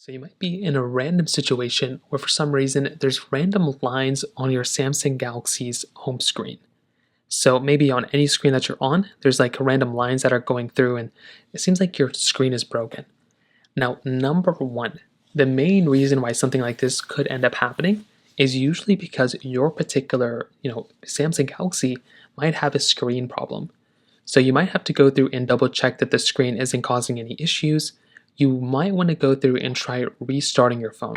So you might be in a random situation where for some reason there's random lines on your Samsung Galaxy's home screen. So maybe on any screen that you're on, there's like random lines that are going through and it seems like your screen is broken. Now, number one, the main reason why something like this could end up happening is usually because your particular, Samsung Galaxy might have a screen problem. So you might have to go through and double check that the screen isn't causing any issues. You might want to go through and try restarting your phone.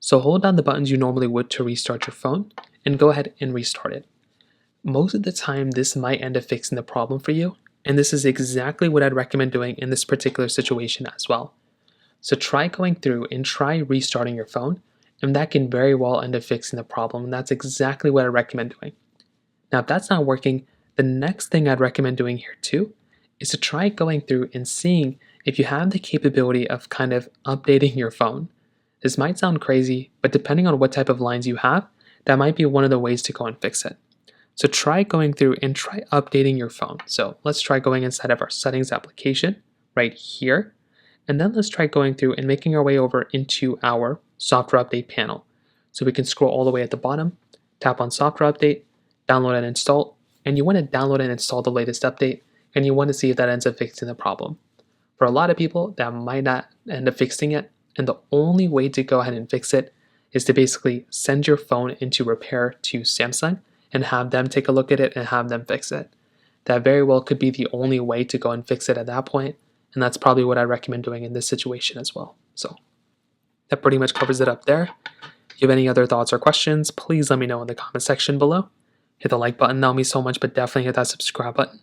So hold down the buttons you normally would to restart your phone and go ahead and restart it. Most of the time, this might end up fixing the problem for you, and this is exactly what I'd recommend doing in this particular situation as well. So try going through and try restarting your phone, and that can very well end up fixing the problem, and that's exactly what I recommend doing. Now, if that's not working, the next thing I'd recommend doing here too is to try going through and seeing if you have the capability of kind of updating your phone. This might sound crazy, but depending on what type of lines you have, that might be one of the ways to go and fix it. So try going through and try updating your phone. So let's try going inside of our settings application right here. And then let's try going through and making our way over into our software update panel. So we can scroll all the way at the bottom, tap on software update, download and install, and you want to download and install the latest update, and you want to see if that ends up fixing the problem. For a lot of people, that might not end up fixing it, and the only way to go ahead and fix it is to basically send your phone into repair to Samsung and have them take a look at it and have them fix it. That very well could be the only way to go and fix it at that point, and that's probably what I recommend doing in this situation as well. So that pretty much covers it up there. If you have any other thoughts or questions, please let me know in the comment section below. Hit the like button, that would mean so much, but definitely hit that subscribe button.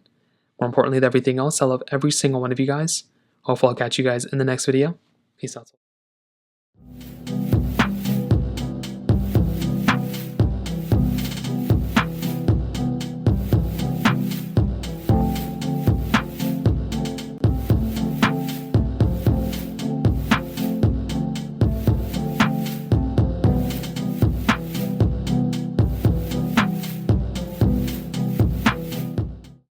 More importantly than everything else, I love every single one of you guys. Hopefully I'll catch you guys in the next video. Peace out.